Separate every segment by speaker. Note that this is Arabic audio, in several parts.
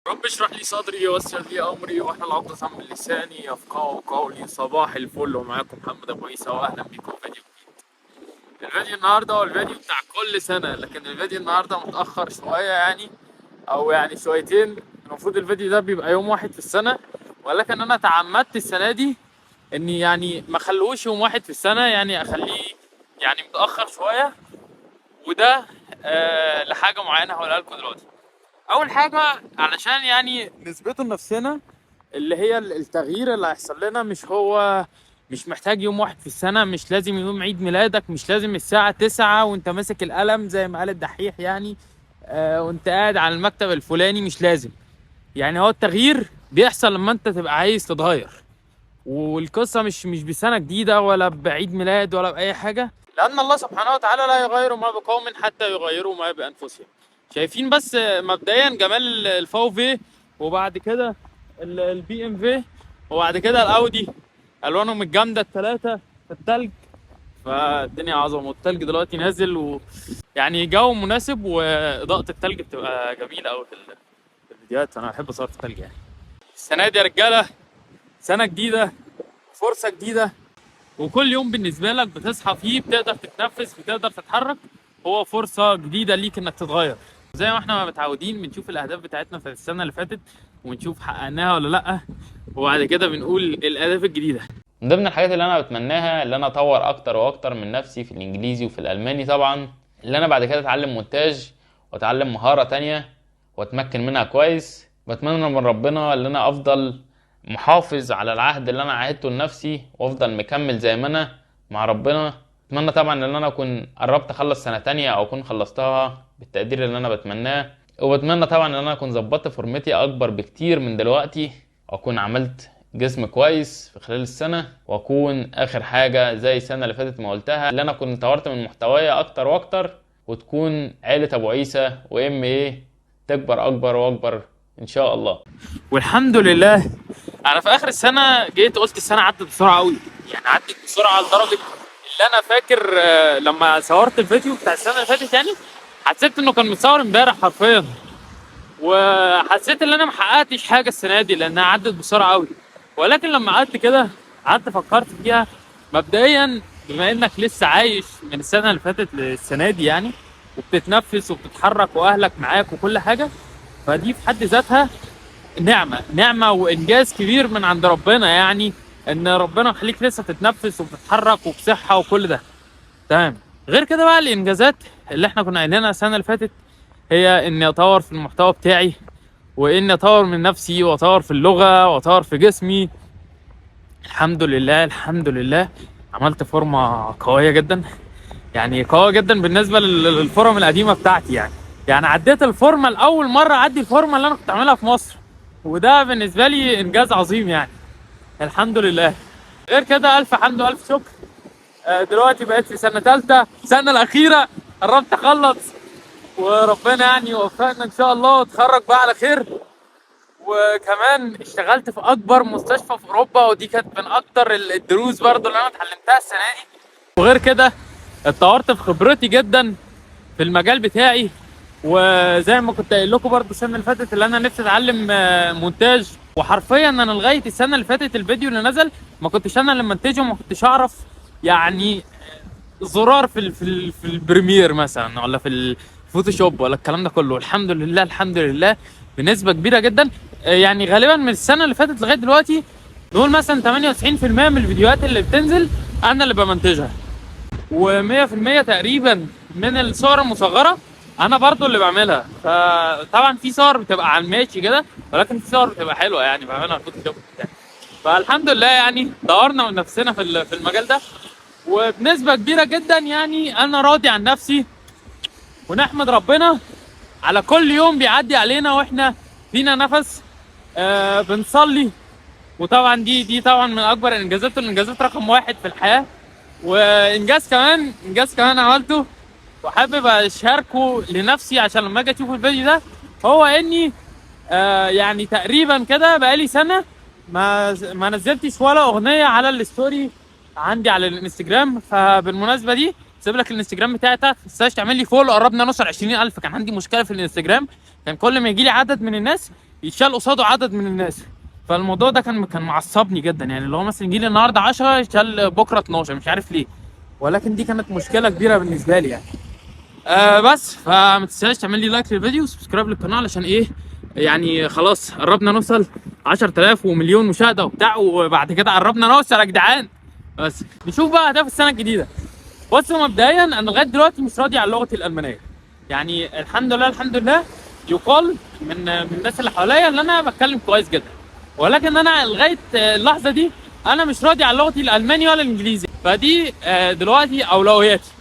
Speaker 1: رب اشرح لي صدري ويسر لي امري واحلل عقدة من لساني يفقهوا قولي. صباح الفل، ومعاكم محمد ابو عيسى، واهلا بكم في فيديو جديد. الفيديو النهارده هو الفيديو بتاع كل سنه، لكن الفيديو النهارده متاخر شويه يعني، او يعني شويتين. المفروض الفيديو ده بيبقى يوم واحد في السنه، ولكن انا تعمدت السنه دي اني يعني ما اخلوش يوم واحد في السنه، يعني اخليه يعني متاخر شويه. وده لحاجه معينه هقولها لكم دلوقتي. اول حاجه علشان يعني نثبته لنفسنا، اللي هي التغيير اللي هيحصل لنا مش محتاج يوم واحد في السنه، مش لازم يوم عيد ميلادك، مش لازم الساعه 9 وانت ماسك القلم زي ما قال الدحيح يعني، وانت قاعد على المكتب الفلاني، مش لازم. يعني هو التغيير بيحصل لما انت تبقى عايز تتغير، والقصه مش بسنه جديده ولا بعيد ميلاد ولا باي حاجه، لان الله سبحانه وتعالى لا يغير ما بقوم حتى يغيروا ما بانفسهم. شايفين بس مبدئيا جمال الفاو في، وبعد كده البي ام في، وبعد كده الاودي، الوانهم الجامده الثلاثه في التلج. فالدنيا عظمه، والتلج دلوقتي نازل، ويعني جو مناسب، واضاءه التلج بتبقى جميله قوي في الفيديوهات. انا بحب اصور في التلج يعني. السنه دي يا رجاله سنه جديده، فرصه جديده، وكل يوم بالنسبه لك بتصحى فيه بتقدر تتنفس، بتقدر تتحرك، هو فرصه جديده ليك انك تتغير. زي ما احنا متعودين بنشوف الاهداف بتاعتنا في السنه اللي فاتت، ونشوف حققناها ولا لا، وبعد كده بنقول الاهداف الجديده.
Speaker 2: من ضمن الحاجات اللي انا بتمناها اللي انا اطور اكتر واكتر من نفسي في الانجليزي وفي الالماني طبعا، اللي انا بعد كده اتعلم مونتاج واتعلم مهارة تانية واتمكن منها كويس. بتمنى من ربنا اللي انا افضل محافظ على العهد اللي انا عهدته لنفسي، وافضل مكمل زي ما انا مع ربنا. اتمنى طبعا ان انا اكون قربت اخلص سنة تانية او اكون خلصتها بالتقدير اللي انا بتمناه. وبتمنى طبعا ان انا اكون ظبطت فورمتي اكبر بكتير من دلوقتي، واكون عملت جسم كويس في خلال السنة، واكون اخر حاجة زي السنة اللي فاتت ما قلتها، اللي انا كنت طورت من محتواي اكتر واكتر، وتكون عيلة ابو عيسى وام ايه تكبر اكبر واكبر ان شاء الله.
Speaker 1: والحمد لله انا في اخر السنه جيت قلت السنه عدت بسرعه قوي، يعني عدت بسرعه لدرجه اللي انا فاكر لما صورت الفيديو بتاع السنه اللي فاتت يعني حسيت انه كان متصور امبارح حرفيا، وحسيت ان انا محققتش حاجه السنه دي لانها عدت بسرعه قوي. ولكن لما قعدت كده قعدت فكرت فيها، مبدئيا بما انك لسه عايش من السنه اللي فاتت للسنه دي يعني، وبتتنفس وبتتحرك واهلك معاك وكل حاجه، فدي في حد ذاتها نعمه وانجاز كبير من عند ربنا، يعني ان ربنا يخليك لسه تتنفس وبتتحرك وبصحه وكل ده تمام. غير كده بقى الانجازات اللي احنا كنا قايلينها السنه اللي فاتت، هي اني اطور في المحتوى بتاعي، واني اطور من نفسي، واطور في اللغه، واطور في جسمي. الحمد لله الحمد لله عملت فورمه قويه جدا، يعني قويه جدا بالنسبه للفورم القديمه بتاعتي يعني عديت الفورمه لاول مره اعدي الفورمه اللي انا كنت عاملها في مصر، وده بالنسبه لي انجاز عظيم يعني. الحمد لله. غير كده الف حمد والف شكر. دلوقتي بقيت في سنه ثالثه، السنه الاخيره، قربت اخلص، وربنا يعني يوفقنا ان شاء الله واتخرج بقى على خير. وكمان اشتغلت في اكبر مستشفى في اوروبا، ودي كانت من اكتر الدروس برضو اللي انا اتعلمتها السنه دي. وغير كده اتطورت في خبرتي جدا في المجال بتاعي، وزي ما كنت قايل لكم برضو السنه اللي فاتت اللي انا نفسي اتعلم مونتاج. وحرفيا انا لغايه السنه اللي فاتت الفيديو اللي نزل ما كنتش انا اللي منتجه، ما كنتش اعرف يعني زرار في البريمير مثلا، ولا في الفوتوشوب، ولا الكلام ده كله. الحمد لله الحمد لله بنسبه كبيره جدا، يعني غالبا من السنه اللي فاتت لغايه دلوقتي نقول مثلا 98% من الفيديوهات اللي بتنزل انا اللي بمنتجها، و100% تقريبا من الصور المصغره انا برضو اللي بعملها. فطبعا في صور بتبقى على الماشي كده، ولكن في صور بتبقى حلوه يعني بعملها فوتوشوب يعني. فالحمد لله يعني دورنا من نفسنا في المجال ده، وبنسبه كبيره جدا يعني انا راضي عن نفسي. ونحمد ربنا على كل يوم بيعدي علينا واحنا فينا نفس، بنصلي. وطبعا دي طبعا من اكبر الانجازات، والانجازات رقم واحد في الحياه. انجاز كمان عملته وحابب اشاركه لنفسي عشان لما اجي اشوف الفيديو ده، هو اني يعني تقريبا كده بقالي سنه ما نزلتش ولا اغنيه على الستوري عندي على الانستجرام. فبالمناسبه دي سيب لك الانستجرام بتاعي تحت، ما تنساش تعمل لي فولو، قربنا نوصل 20000. كان عندي مشكله في الانستجرام، كان كل ما يجي لي عدد من الناس يتشال قصاده عدد من الناس. فالموضوع ده كان معصبني جدا، يعني اللي هو مثلا يجي لي النهارده 10 يتشال بكره 12، مش عارف ليه. ولكن دي كانت مشكله كبيره بالنسبه لي يعني. بس فما تنساش تعمل لي لايك للفيديو وسبسكرايب للقناه، علشان ايه يعني خلاص قربنا نوصل 10000 ومليون مشاهده وبتاع، وبعد كده قربنا نوصل يا جدعان. بس نشوف بقى اهداف السنه الجديده. بص مبدئيا انا لغايه دلوقتي مش راضي عن لغتي الالمانيه. يعني الحمد لله الحمد لله يقال من الناس اللي حواليا ان انا بتكلم كويس جدا، ولكن انا لغايه اللحظه دي انا مش راضي عن لغتي الالماني ولا الانجليزي. فدي دلوقتي اولوياتي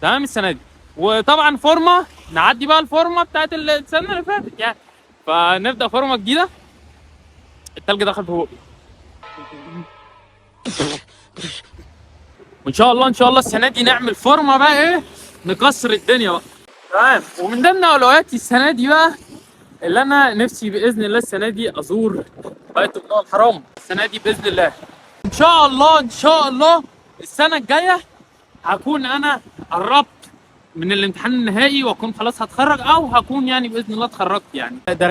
Speaker 1: تمام السنه دي. وطبعا فورمه، نعدي بقى الفورمه بتاعت السنه اللي فاتت يعني، فنبدا فورمه جديده. التلج دخل في بوقي. وان شاء الله ان شاء الله السنه دي نعمل فورمه بقى ايه، نكسر الدنيا بقى تمام. ومن ضمن اولوياتي السنه دي بقى اللي انا نفسي باذن الله السنه دي ازور بيت الله الحرام السنه دي باذن الله. ان شاء الله ان شاء الله السنه الجايه هكون انا قربت من الامتحان النهائي واكون خلاص هتخرج، او هكون يعني باذن الله اتخرجت يعني. ده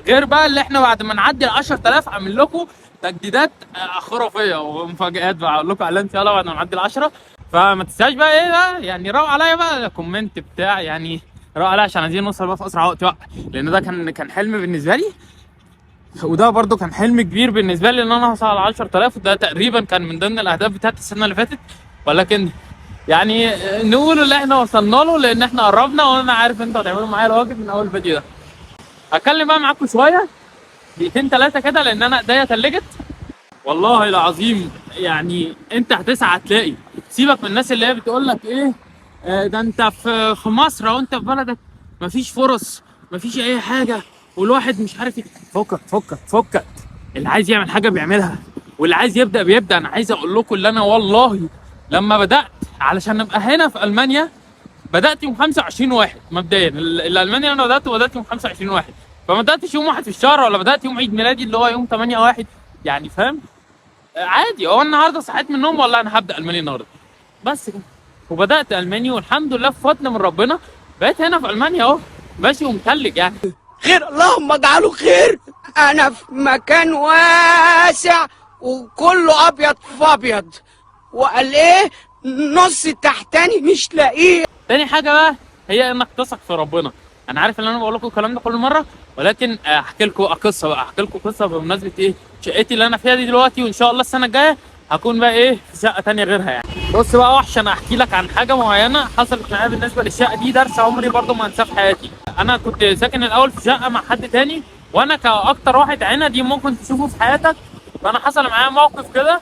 Speaker 1: غير بقى اللي احنا بعد ما نعدي ال 10000 اعمل لكم تجديدات خرافيه ومفاجآت بقى، اقول لكم عليها ان شاء الله بعد ما نعدي ال 10. فما تنساش بقى ايه بقى يعني، روق عليا بقى كومنت بتاع يعني، روق عليا عشان عايزين نوصل بقى في اسرع وقت بقى، لان ده كان حلم بالنسبه لي، وده برده كان حلم كبير بالنسبه لي ان انا اوصل على 10000. وده تقريبا كان من ضمن الاهداف بتاعت السنه اللي فاتت، ولكن يعني نقول اللي احنا وصلنا له لان احنا قربنا، وانا عارف انتوا هتعملوا معايا الواجب من اول فيديو ده. هتكلم بقى معاكم شويه دقيقتين ثلاثه كده لان انا ايديا تلجت والله العظيم. يعني انت هتسعى تلاقي، سيبك من الناس اللي هي بتقول لك ايه ده انت في مصر او انت في بلدك مفيش فرص مفيش اي حاجه والواحد مش عارف ايه. فكك اللي عايز يعمل حاجه بيعملها، واللي عايز يبدا بيبدا. انا عايز اقول لكم اللي انا والله لما بدات علشان ابقى هنا في المانيا بدات يوم 25 واحد مبدئيا. الالمانيا انا بدات يوم 25 واحد، فما بداتش يوم واحد في الشهر ولا بدات يوم عيد ميلادي اللي هو يوم 8 واحد يعني، فاهم؟ عادي. هو النهارده صحيت من النوم والله انا هبدا الماني النهارده بس كده، وبدات الماني والحمد لله بفضل من ربنا بقيت هنا في المانيا اهو ماشي ومتلج يعني.
Speaker 3: خير اللهم اجعله خير. انا في مكان واسع وكله ابيض في ابيض، وقال ايه نص تحتاني مش لاقيه.
Speaker 1: تاني حاجه بقى هي انك تثق في ربنا. انا عارف ان انا بقول لكم الكلام ده كل مره، ولكن احكي لكم قصه بقى، احكي لكم قصه بمناسبه ايه شقتي اللي انا فيها دي دلوقتي. وان شاء الله السنه الجايه هكون بقى ايه في شقه تانية غيرها يعني. بص بقى وحش، انا احكي لك عن حاجه معينه حصلت معايا بالنسبه للشقه دي، درس عمري برضو ما انساه في حياتي. انا كنت ساكن الاول في شقه مع حد تاني، وانا كاكتر واحد عندي ممكن تشوفه في حياتك. فانا حصل معايا موقف كده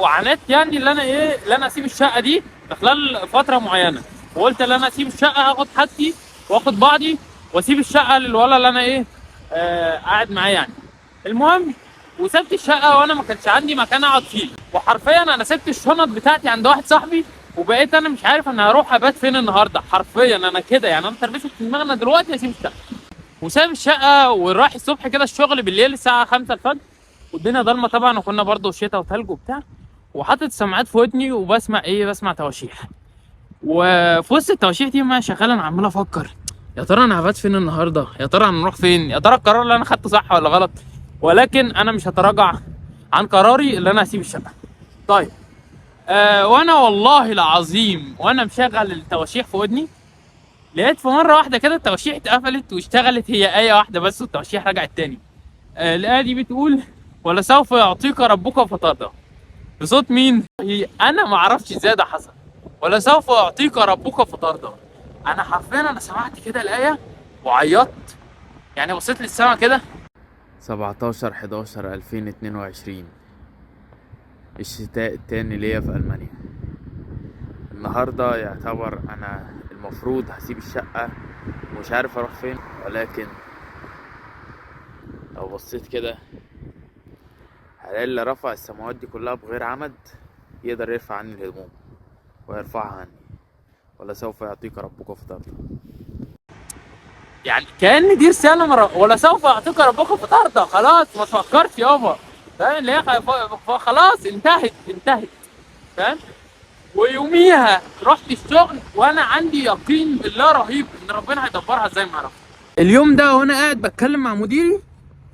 Speaker 1: وعانيت يعني اللي انا اسيب الشقه دي في خلال فتره معينه، وقلت ان انا اسيب الشقه هاخد حاجتي واخد بعضي واسيب الشقه للولا اللي انا ايه قاعد معاه يعني. المهم وسبت الشقه وانا ما كانش عندي مكان اقعد فيه، وحرفيا انا سبت الشنط بتاعتي عند واحد صاحبي، وبقيت انا مش عارف انا هروح ابات فين النهارده. حرفيا انا كده يعني، انا تربيت في دماغنا دلوقتي اسيب الشقه، وساب الشقه وراح الصبح كده الشغل بالليل الساعه 5 الفجر والدنيا ضلمه طبعا، وكنا برضه شتاء وثلج وبتاع، وحاطط السماعات في ودني وبسمع ايه، بسمع تواشيح. وفي وسط التواشيح دي ما شغال انا عمال افكر يا ترى انا هبات فين النهارده، يا ترى هنروح فين، يا ترى القرار اللي انا خدته صح ولا غلط. ولكن انا مش هتراجع عن قراري اللي انا هسيب الشقه. طيب وانا والله العظيم وانا مشغل التواشيح في ودني لقيت في مره واحده كده التواشيح اتقفلت واشتغلت هي ايه واحده بس، والتواشيح رجعت تاني. الايه دي بتقول ولسوف يعطيك ربك فترضى. بصوت مين؟ انا ما اعرفش ازاي ده حصل. ولسوف يعطيك ربك فترضى. انا حرفيا انا سمعت كده الايه وعيطت يعني، بصيت للسما كده.
Speaker 2: 17/11/2022 الشتاء التاني ليا في ألمانيا. النهاردة يعتبر أنا المفروض هسيب الشقة ومش عارف أروح فين، ولكن لو بصيت كده هلاقي اللي رفع السماوات دي كلها بغير عمد يقدر يرفع عني الهموم ويرفعها عني. ولا سوف يعطيك ربك فترضى.
Speaker 1: يعني كأن دي رسالة ولا سوف يعطيك ربك فترضى. خلاص ما تفكرش يابا، فاهم اللي هي خلاص انتهت فاهم. ويوميها رحت الشغل وانا عندي يقين بالله رهيب ان ربنا هيدبرها زي ما عرف. اليوم ده وانا قاعد بتكلم مع مديري،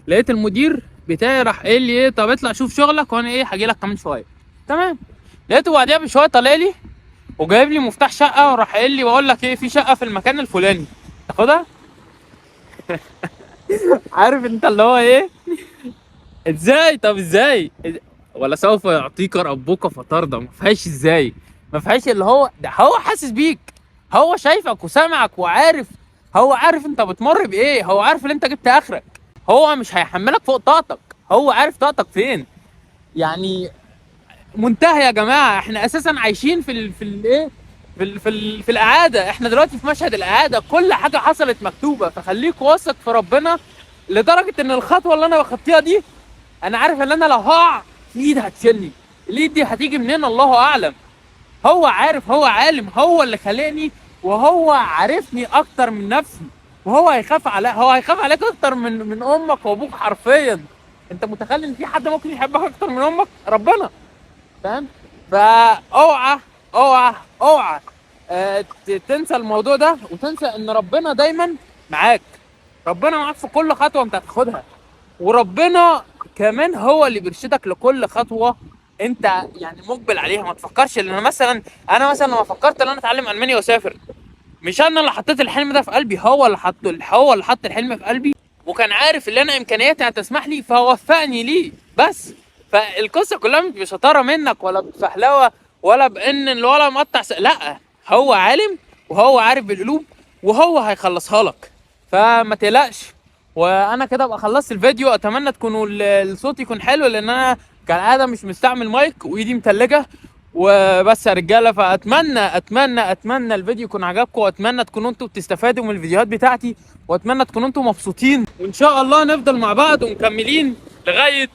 Speaker 1: لقيت المدير بتاعي راح قايل لي ايه، طب اطلع شوف شغلك وانا ايه هاجي لك كمان شويه. تمام. لقيته بعديها بشويه طالع لي وجايب لي مفتاح شقه وراح قايل لي بقول لك ايه، في شقه في المكان الفلاني تاخدها. عارف انت اللي هو ايه، ازاي؟ طب ازاي؟ ولا سوف يعطيك ربك فترضى، ما فيهاش ازاي، ما فيهاش اللي هو ده، هو حاسس بيك، هو شايفك وسامعك وعارف، هو عارف انت بتمر بايه، هو عارف ان انت جبت اخرك، هو مش هيحملك فوق طاقتك، هو عارف طاقتك فين. يعني منتهي يا جماعه، احنا اساسا عايشين في الايه، في الاعاده، احنا دلوقتي في مشهد الاعاده، كل حاجه حصلت مكتوبه، فخليك واثق في ربنا لدرجه ان الخطوه اللي انا باخدتها دي انا عارف ان انا لو هقع في ايد هتشيلني، الايد دي هتيجي منين الله اعلم، هو عارف، هو عالم، هو اللي خلقني وهو عارفني اكتر من نفسي، وهو هيخاف عليك، هو هيخاف عليك اكتر من امك وابوك حرفيا. انت متخيل ان في حد ممكن يحبك اكتر من امك؟ ربنا. فاهم؟ فاوعى اوعى اوعى تنسى الموضوع ده، وتنسى ان ربنا دايما معاك، ربنا معاك في كل خطوه انت هتاخدها، وربنا كمان هو اللي بيرشدك لكل خطوه انت يعني مقبل عليها. ما تفكرش ان انا مثلا لما فكرت ان انا اتعلم الماني واسافر، مش انا اللي حطيت الحلم ده في قلبي، هو اللي حط الحلم في قلبي، وكان عارف ان انا امكانياتي هتسمح لي فوفقني ليه بس. فالقصه كلها مش بشطاره منك ولا بفهلوه ولا بان الولا مقطع لا، هو عالم وهو عارف بالقلوب وهو هيخلصها لك، فما تقلقش. وانا كده ابقى خلصت الفيديو، اتمنى تكونوا الصوت يكون حلو، لان انا كالعاده مش مستعمل مايك وايدي متلجه وبس يا رجاله. فاتمنى الفيديو يكون عجبكم، واتمنى تكونوا انتوا بتستفادوا من الفيديوهات بتاعتي، واتمنى تكونوا انتوا مبسوطين، وان شاء الله نفضل مع بعض ومكملين لغايه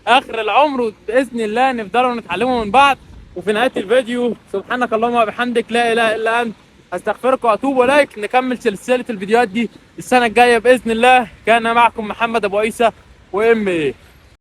Speaker 1: اخر العمر، وباذن الله نفضلوا نتعلموا من بعض. وفي نهايه الفيديو سبحانك اللهم وبحمدك لا اله الا انت استغفرك واتوب اليك. نكمل سلسله الفيديوهات دي السنه الجايه باذن الله. كان معكم محمد ابو عيسى وام ايه.